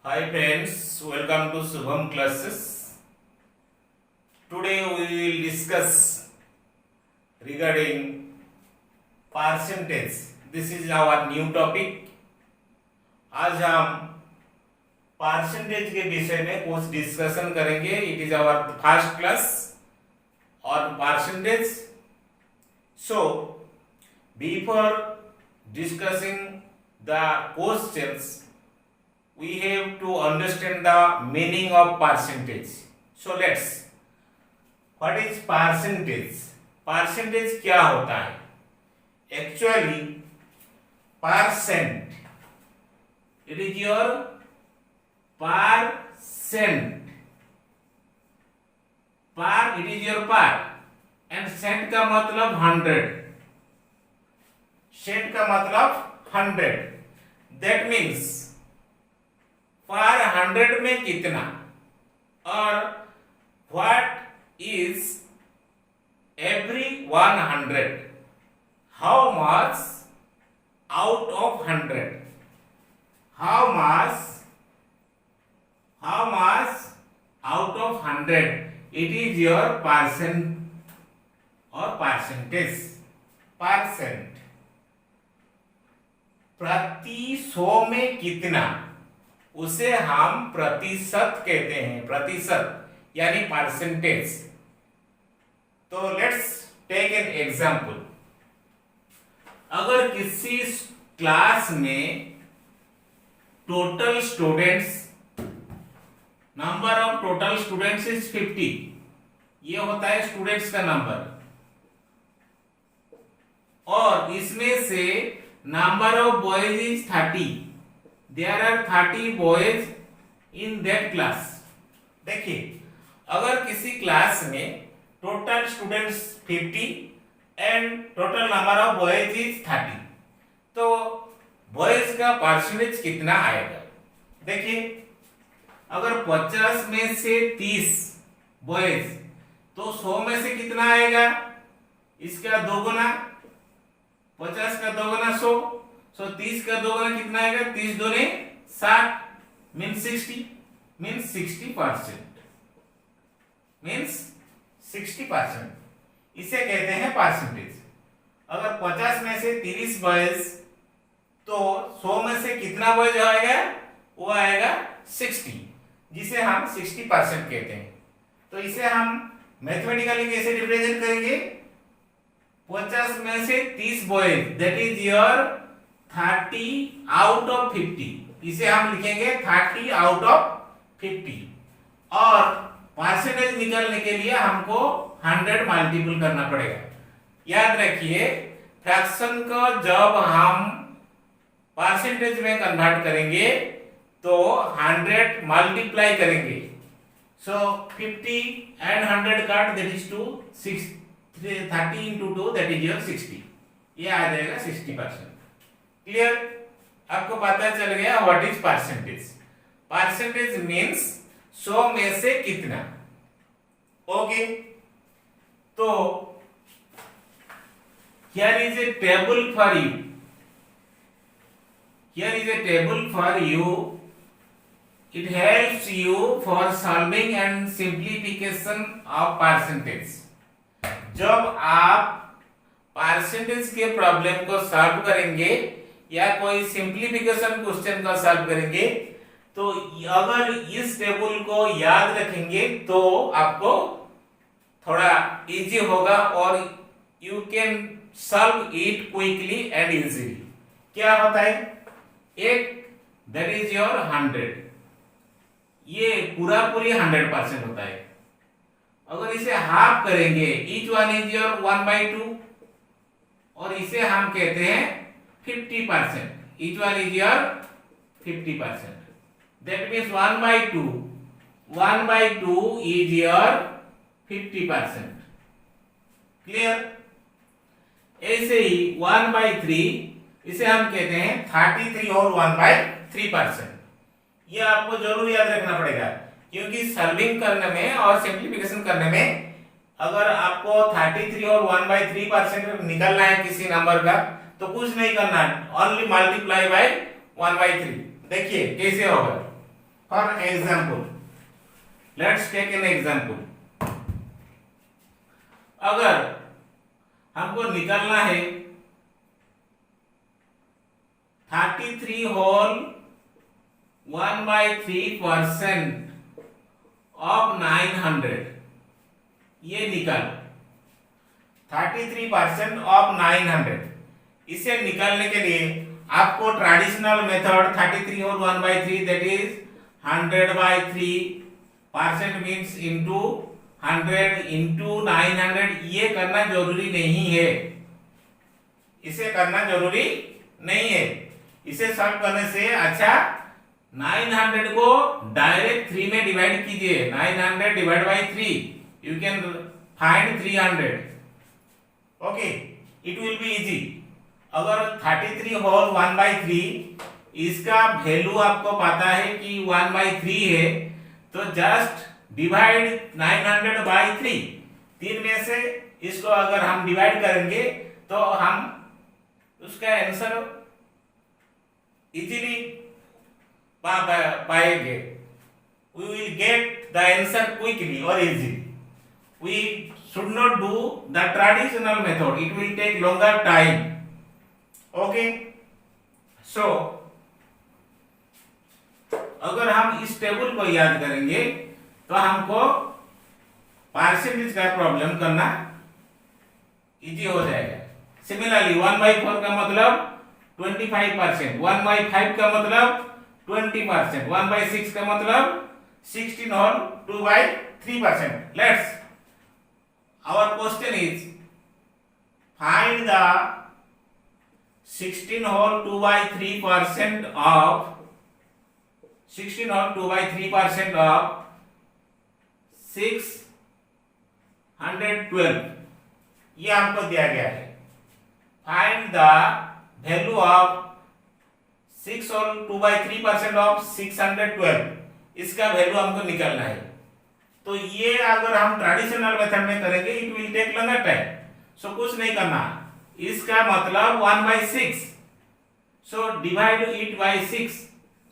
Hi friends, welcome to Shubham classes. Today we will discuss regarding percentage. This is our new topic. आज हम percentage के विषय में कुछ डिस्कशन करेंगे. It is our first class on percentage. So before discussing the questions, we have to understand the meaning of percentage. So let's, what is percentage? Percentage क्या होता है? Actually percent, it is your percent. पर it is your per and cent का मतलब 100. cent का मतलब 100. That means पर 100 में कितना, और what is every 100, how much out of 100, how much out of 100, it is your percent or percentage. Percent, प्रति 100 में कितना, उसे हम प्रतिशत कहते हैं. प्रतिशत यानी परसेंटेज. तो लेट्स टेक एन एग्जांपल. अगर किसी क्लास में total students, number of total students is 50. ये होता है स्टूडेंट्स का नंबर, और इसमें से number of boys is 30. There are 30 boys in that class. देखिए, अगर किसी क्लास में total students 50 and total number of boys is 30, तो बॉयज का परसेंटेज कितना आएगा? देखिए, अगर 50 में से 30 बॉयज, तो 100 में से कितना आएगा? इसका दोगुना, 50 का दोगुना 100. 30 का दोगुना कितना आएगा? 30 दूनी 60, मीन्स 60, मीन्स 60%, मीन्स 60%. इसे कहते हैं परसेंटेज. अगर 50 में से 30 बॉयज, तो 100 में से कितना बॉयज आएगा? वो आएगा 60, जिसे हम 60% कहते हैं. तो इसे हम मैथमेटिकली कैसे रिप्रेजेंट करेंगे? 50 में से 30 boys, that is your 30 out of 50. इसे हम लिखेंगे 30 आउट ऑफ 50. और परसेंटेज निकालने के लिए हमको 100 मल्टीपल करना पड़ेगा. याद रखिए, फ्रैक्शन को जब हम परसेंटेज में कन्वर्ट करेंगे तो 100 मल्टीप्लाई करेंगे. सो 50 एंड 100 काट, that is 2, 30 into 2, that is your 60. ये आ जाएगा 60%. क्लियर? आपको पता चल गया what is percentage. Percentage means 100 में से कितना. ओके, तो here is a table for you. Here is a table for you. It helps you for solving and simplification of percentage. जब आप परसेंटेज के प्रॉब्लम को सॉल्व करेंगे या कोई सिंप्लीफिकेशन क्वेश्चन का सॉल्व करेंगे, तो अगर इस टेबल को याद रखेंगे तो आपको थोड़ा इजी होगा और you can solve it quickly and easily. क्या होता है? एक, दैट इज योर 100. ये पूरा पूरी 100% होता है. अगर इसे हाफ करेंगे, ईच वन इज योर 1/2, और इसे हम कहते हैं 50%. Each one is your 50%. That means 1/2 is your 50%. Clear? ऐसे ही 1/3, इसे हम कहते हैं 33 और 1/3%. ये आपको जरूर याद रखना पड़ेगा, क्योंकि सॉल्विंग करने में और सिंप्लीफिकेशन करने में अगर आपको 33 और 1/3% निकालना है किसी नंबर का, तो कुछ नहीं करना, ओनली मल्टीप्लाई बाय 1/3. देखिए कैसे होगा. For example, let's take an example. अगर हमको निकालना है 33 होल 1/3% ऑफ 900, ये निकालो 33% ऑफ 900। इसे निकालने के लिए आपको traditional method 33 whole 1/3 that is 100/3% means into 100 into 900 ये करना जरूरी नहीं है, इसे करना जरूरी नहीं है। इसे सॉल्व करने से अच्छा 900 को डायरेक्ट 3 में डिवाइड कीजिए, 900 divide by 3 you can find 300। Okay, it will be easy. अगर 33 होल 1/3 इसका वैल्यू आपको पता है कि 1/3 है, तो जस्ट डिवाइड 900 बाई 3। 3 में से इसको अगर हम डिवाइड करेंगे तो हम उसका आंसर इजीली पाएंगे। We will get the answer quickly or easily. We should not do the traditional method. It will take longer time. Okay. So, अगर हम इस टेबल को याद करेंगे तो हमको परसेंटेज का प्रॉब्लम करना इजी हो जाएगा। सिमिलरली 1/4 का मतलब 25%, 1/5 का मतलब 20%, 1/6 का मतलब 16 whole 2/3%। Let's, our question is find the 16 whole 2/3% of 16 whole 2/3% of 612। ये हमको दिया गया है। Find the value of 6 whole 2/3% of 612, इसका वैल्यू हमको निकालना है। तो ये अगर हम ट्रेडिशनल मेथड में करेंगे it will take longer time. So कुछ नहीं करना, इसका मतलब 1/6, so divide it by 6,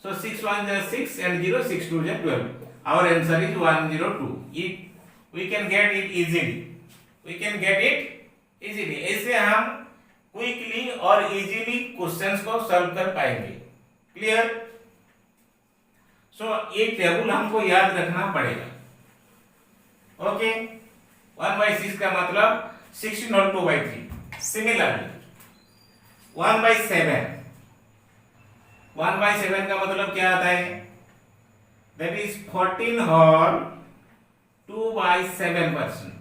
so 6 1 is 6 and 0 6 2 is 12। our answer is 102। it we can get it easily, we can get it easily। ऐसे हम क्विकली और इजीली क्वेश्चंस को solve कर पाएंगे। क्लियर? सो ये टेबल हमको याद रखना पड़ेगा। ओके, 1/6 का मतलब 16 होल 2/3। सिमिलरली 1/7, 1/7 का मतलब क्या आता है? That is 14 whole 2/7%।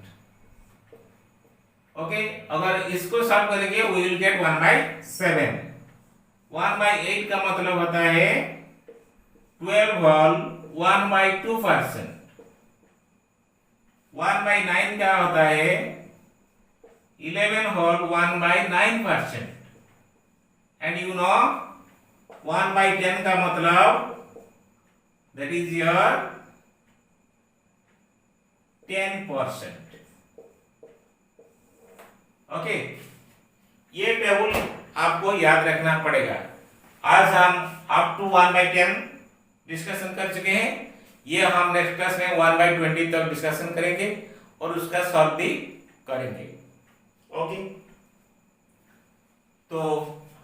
ओके, अगर इसको सॉल्व करेंगे वी विल गेट 1/7। 1/8 का मतलब होता है 12 होल 1/2%। 1/9 का होता है 11 होल 1/9%। एंड यू नो 1/10 का मतलब दैट इज योर 10%। ओके, ये टेबल आपको याद रखना पड़ेगा। आज हम अप टू 1/10 डिस्कशन कर चुके हैं। ये हम नेक्स्ट क्लास में 1/20 तक डिस्कशन करेंगे और उसका सॉल्व भी करेंगे। ओके, तो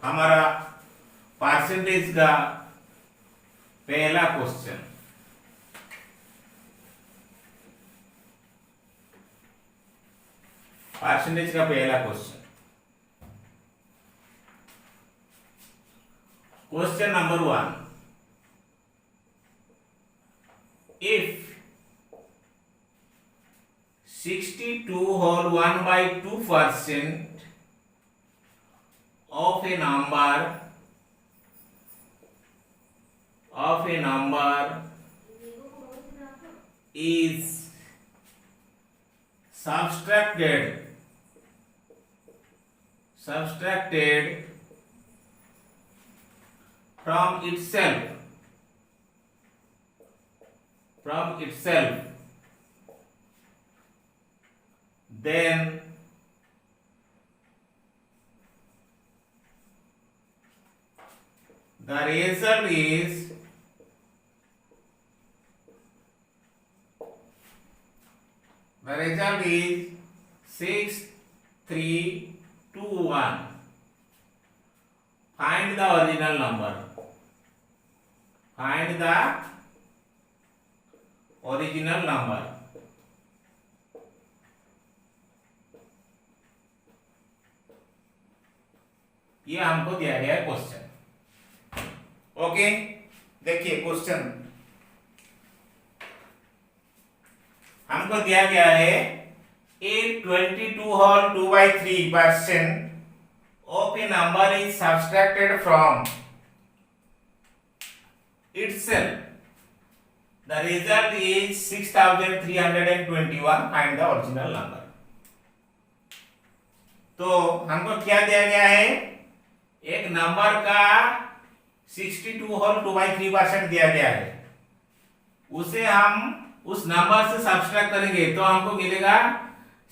हमारा परसेंटेज का पहला क्वेश्चन, परसेंटेज का पहला question, question number 1। if 62 whole 1/2% of a number is subtracted from itself, then the result is The result is 6321. Find the original number. Find the original number. ये हमको दिया गया है क्वेश्चन. ओके, देखिए question हमको दिया गया है. If 22 whole 2/3% of a number is subtracted from itself, the result is 6321. Find the original number. तो हमको क्या दिया गया है? एक नंबर का 62 होल 2/3% दिया गया है. उसे हम उस नंबर से सब्ट्रैक्ट करेंगे तो हमको मिलेगा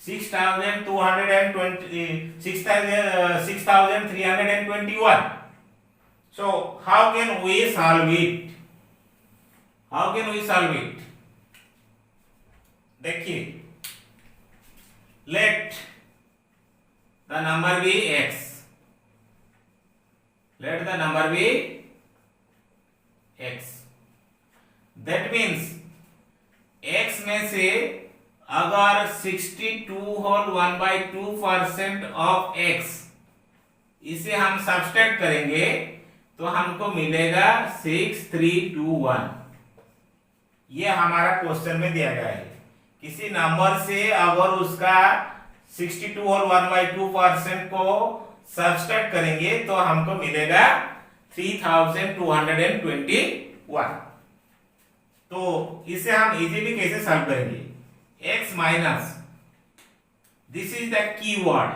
6321. So how can we solve it? How can we solve it? देखिए, let the number be x. Let the number be x. That means x में से अगर 62 होल 1/2% ऑफ x इसे हम सब्ट्रैक्ट करेंगे तो हमको मिलेगा 6321. ये हमारा क्वेश्चन में दिया गया है. किसी नंबर से अगर उसका 62 होल 1/2% को सब्ट्रैक्ट करेंगे तो हमको मिलेगा 3221. तो इसे हम इजीली कैसे सॉल्व करेंगे? x minus, this is the keyword,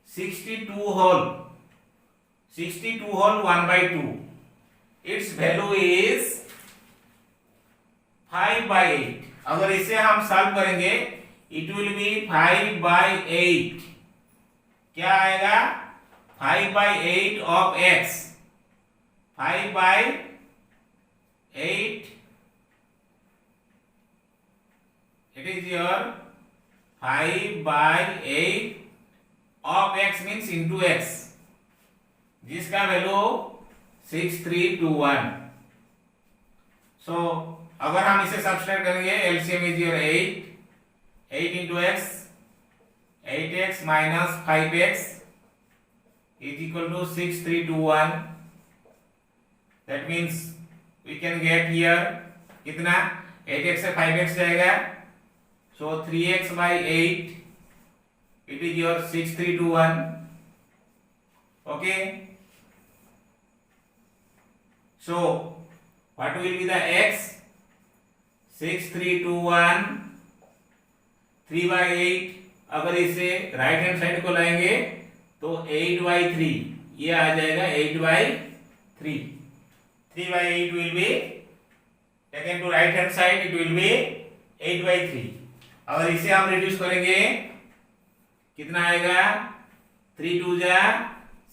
62 whole 1/2. It's value is 5/8. अगर इसे हम सॉल्व करेंगे इट विल बी 5/8. क्या आएगा? 5/8 of x. 5/8 it is your 5/8 of x means into x, जिसका वैल्यू 6321. सो अगर हम इसे सब्ट्रैक्ट करेंगे LCM is your 8 into x, 8x minus 5x is equal to 6321. That means we can get here कितना? 8x से 5x जाएगा, so 3x/8 it is your 6321. Okay, so what will be the x? 6321 3/8. अगर इसे right hand side को लाएंगे तो 8/3 ये आ जाएगा. 8/3. 3/8 will be taken to right hand side, it will be 8/3. अगर इसे हम रिड्यूस करेंगे कितना आएगा? 3 2 जा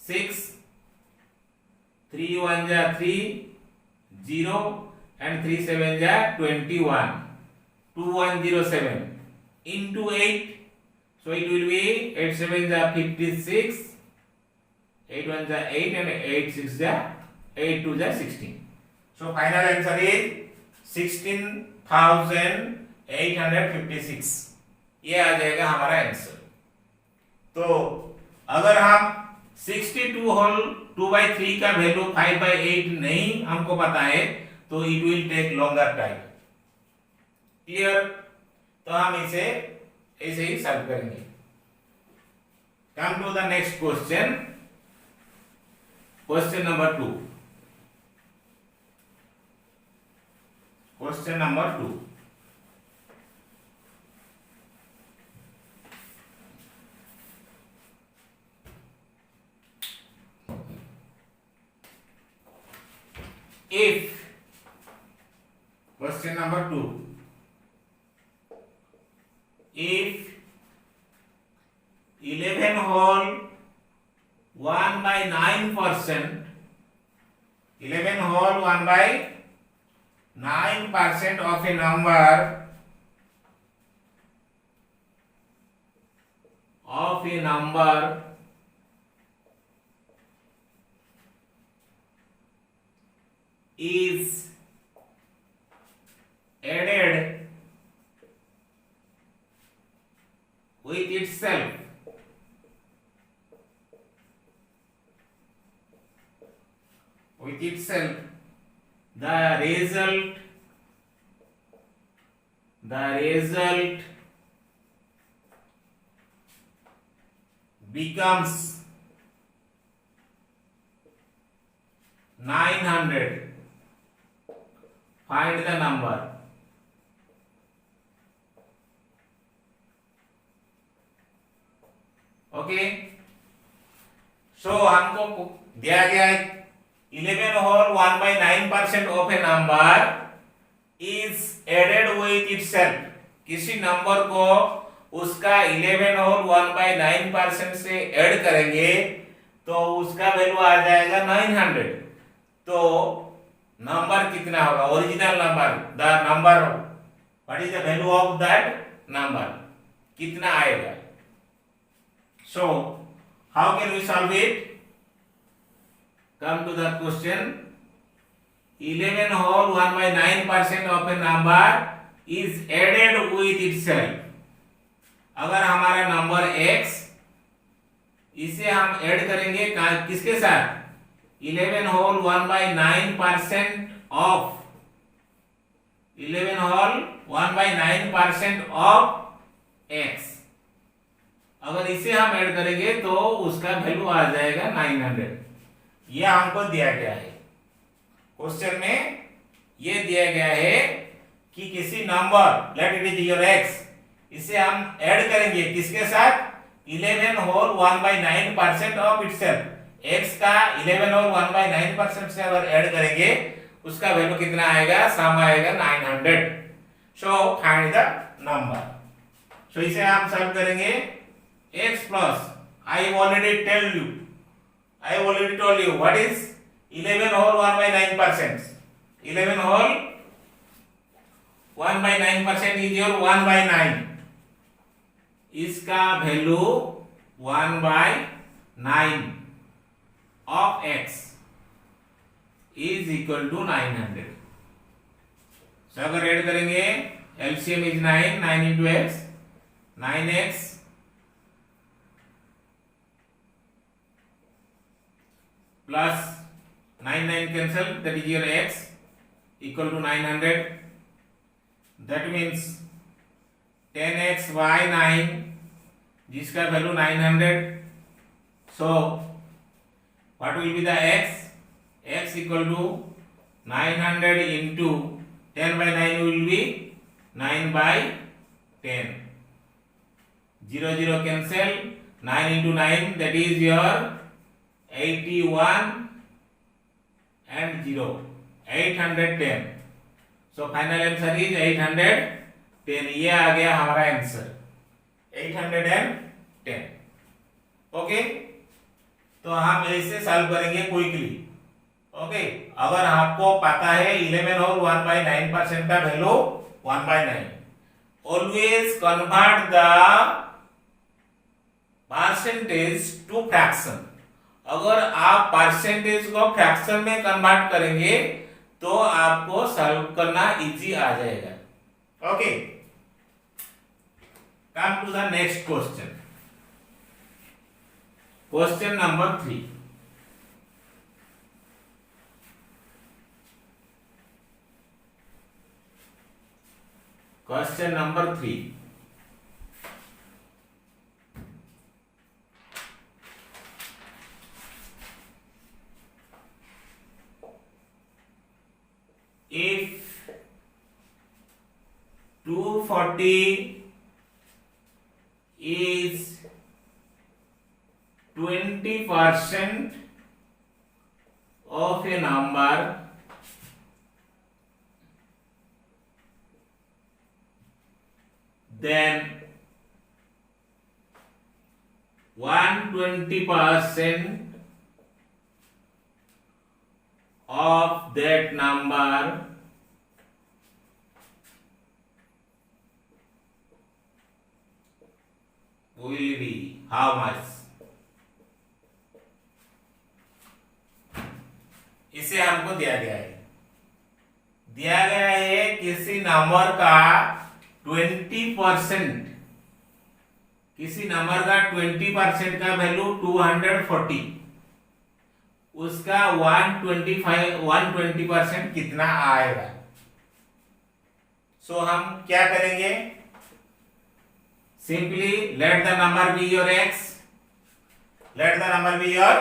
6, 3 1 जा 3 0 and 3 7 जा 21. 2107 into 8, so it will be 8 7 ja 56, 8 1 ja 8 and 8 6 ja 8 2 ja 16. So final answer is 16,856. ये आ जाएगा हमारा आंसर. तो अगर हम 62 होल 2/3 का वैल्यू 5/8 नहीं हमको पता है तो it will take longer time. Clear? तो हम इसे ऐसे ही सॉल्व करेंगे. Come to the next question. Question number 2. Question number 2. If question number 2, if 11 whole 1/9%, 11 whole 1/9% of a number of a number is added with itself, the result becomes 900. Find the number. Okay, so हमको दिया गया है 11 होल 1/9% of a number is added with itself. किसी number को उसका 11 होल 1/9% से ऐड करेंगे तो उसका वैल्यू आ जाएगा 900। तो नंबर कितना होगा? Original number, the number, what is the value of that number, कितना आएगा? So, how can we solve it? Come to the question. 11 whole 1/9% of a number is added with itself. अगर हमारा number x, इसे हम add करेंगे किसके साथ? 11 whole 1/9% of 11 whole 1/9% of x। अगर इसे हम ऐड करेंगे तो उसका वैल्यू आ जाएगा 900। ये हमको दिया गया है क्वेश्चन में, ये दिया गया है कि किसी number, let it is your x, इसे हम ऐड करेंगे किसके साथ? 11 होल 1/9% ऑफ इटसेल्फ। x का 11 होल 1/9% से अगर ऐड करेंगे उसका वैल्यू कितना आएगा? सम आएगा 900। So find the number. So इसे हम सॉल्व करेंगे। x plus I already told you what is 11 whole 1/9%. 11 whole 1/9% is your 1/9। इसका value 1/9 of x is equal to 900। so अगर ऐड करेंगे LCM is 9 into x, 9x plus 9 cancel, that is your x equal to 900। that means 10x by 9 जिसका value 900। so what will be the x? x equal to 900 into 10 by 9 will be 9 by 10। 0 0 cancel, 9 into 9 that is your 81 and 0, 810। so final answer is 810। ये आ गया हमारा answer 810। Okay, तो हम इसे solve करेंगे quickly. Okay, अगर आपको पता है 11 और 1/9% का value 1/9, always convert the percentage to fraction. अगर आप परसेंटेज को फ्रैक्शन में कन्वर्ट करेंगे तो आपको सॉल्व करना इजी आ जाएगा। Okay, come to the next question. Question number 3। Question number 3। if 240 is 20% of a number, then 120% of that number will be how much? इसे हमको दिया गया है किसी नंबर का 20%, किसी नंबर का 20% का वैल्यू 240, उसका 120% कितना आएगा? सो हम क्या करेंगे? Simply let the number be your x, let the number be your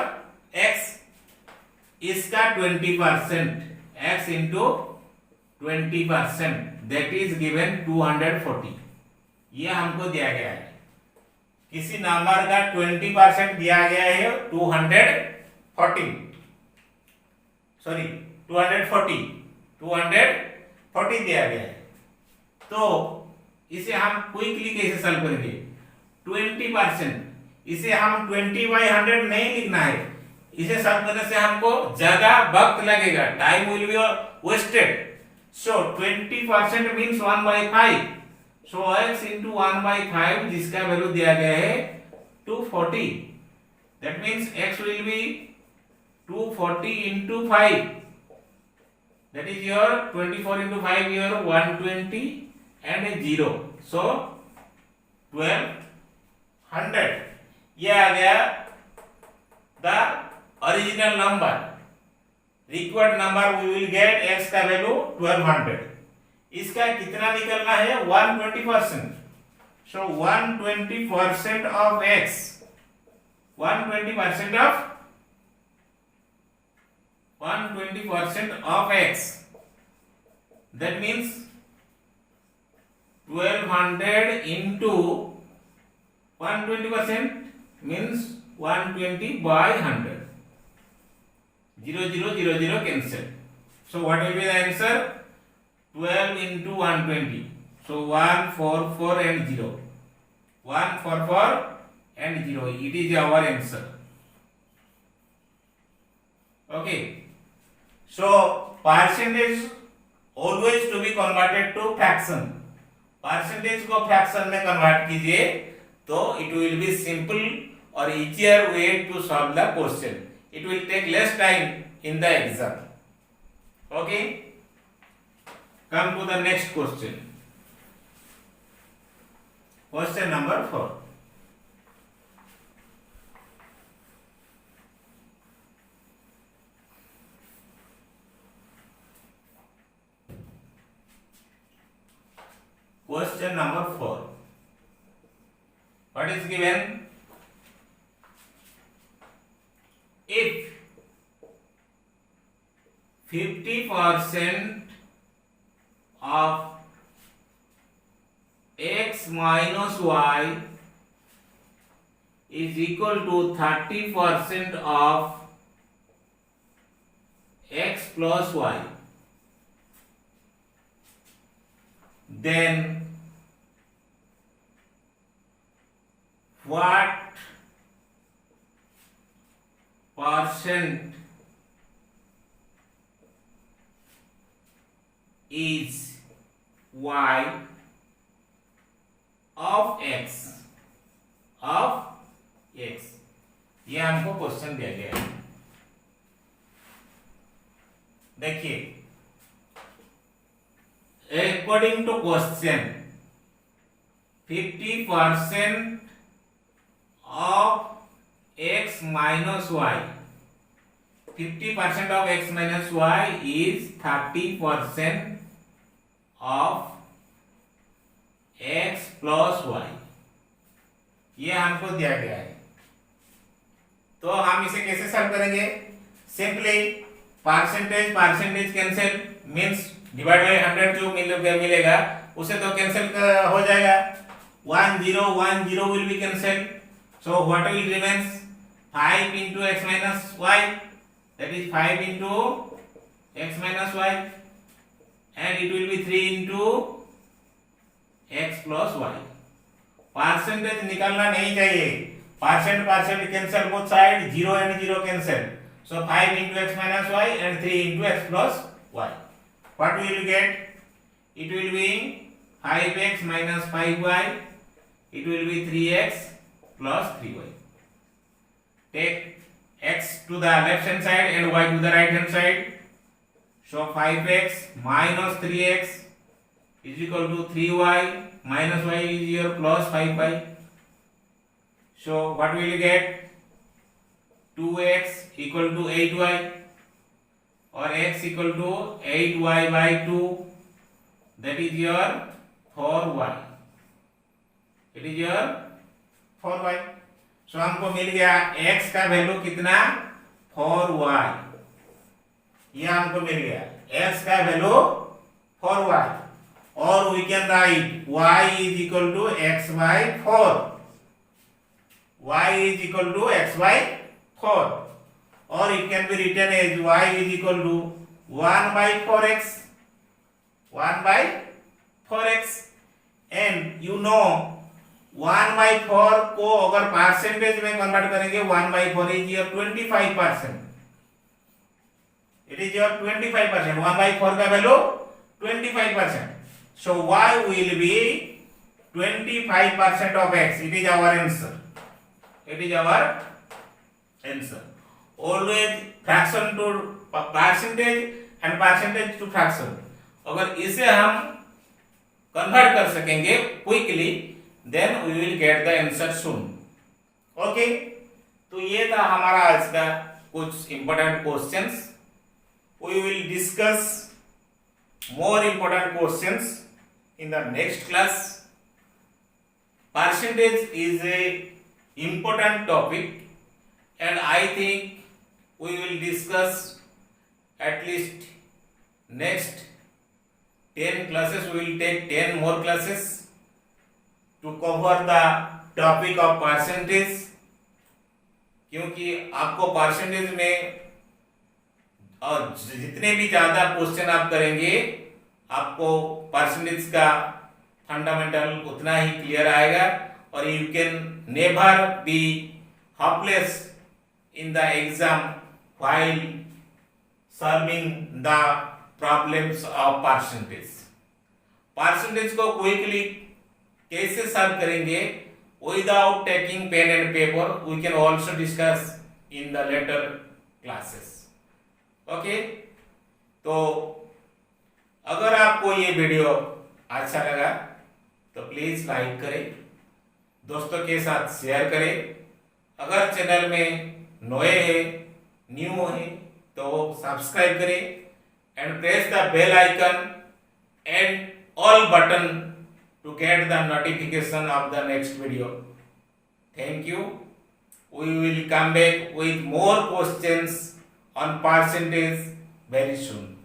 x, इसका 20%, x into 20%, that is given 240। ये हमको दिया गया है, किसी नंबर का 20% दिया गया है 240 दिया गया है। तो इसे हम क्विकली कैसे सॉल्व करेंगे? 20%, इसे हम 20/100 नहीं लिखना है, इसे सॉल्व करने से हमको ज्यादा वक्त लगेगा, time will be wasted. So 20% means 1/5, सो x into 1/5 जिसका वैल्यू दिया गया है 240, that means x will be 240 into 5, that is your 24 into 5 your 120 and a 0, so 1200। ये आ गया the original number, required number we will get x का value 1200। इसका कितना निकलना है? 120%, so 120% of x, 120% of x, that means 1200 into 120% means 120/100, 0 0 0 0 cancel, so what will be the answer? 12 into 120, so 144 and 0, 144 and 0, it is our answer. Okay, so percentage always to be converted to fraction, percentage को fraction में convert कीजिए तो it will be simple or easier way to solve the question, it will take less time in the exam. Okay, come to the next question, question number 4. Question number 4, what is given? If 50% of x minus y is equal to 30% of x plus y, then what percent is y of x, ये हमको question दिया गया है। देखिए, according to question 50% of x minus y, 50% of x minus y is 30% of x plus y, ये हमको दिया गया है। तो हम इसे कैसे सॉल्व करेंगे? Simply percentage cancel, means divide by 100 जो मिलेगा उसे तो कैंसिल हो जाएगा, 10 10 will be cancelled, so what will remains? 5 into x minus y, that is 5 into x minus y, and it will be 3 into x plus y. Percentage निकालना नहीं चाहिए, percent cancel both side, 0 and 0 cancel, so 5 into x minus y and 3 into x plus y. What we will get? It will be 5x minus 5y, it will be 3x plus 3y. Take x to the left hand side and y to the right hand side. So 5x minus 3x is equal to 3y minus y is here plus 5y. So what will you get? 2x equal to 8y or x equal to 8y by 2, that is your 4y. It is your 4y. So हमको मिल गया x का value कितना? 4y. ये हमको मिल गया x का value 4y. और we can write y is equal to x by 4. Y is equal to x by 4. Or it can be written as y is equal to 1 by 4x. 1 by 4x. And you know 1 by 4 को अगर percentage में convert करेंगे 1 by 4 is your 25%. It is your 25%. 1 by 4 का value 25%. So y will be 25% of x. It is our answer. It is our answer. Always fraction to percentage and percentage to fraction. अगर इसे हम convert कर सकेंगे quickly, then we will get the answer soon. Okay? तो ये था हमारा आज का कुछ important questions. We will discuss more important questions in the next class. Percentage is a important topic, and I think we will discuss at least next 10 classes. We will take 10 more classes to cover the topic of percentage, क्योंकि आपको percentage में और जितने भी ज्यादा question आप करेंगे आपको परसेंटेज का फंडामेंटल उतना ही क्लियर आएगा, और you can never be hopeless in the exam while solving the problems of percentage. Percentage को क्विकली कैसे सॉल्व करेंगे without taking pen and paper, we can also discuss in the later classes. Okay, तो अगर आपको ये video अच्छा लगा तो प्लीज लाइक करें, दोस्तों के साथ शेयर करें. अगर चैनल में न्यू है तो सब्सक्राइब करें and press the bell icon and all button to get the notification of the next video. Thank you. We will come back with more questions on percentage very soon.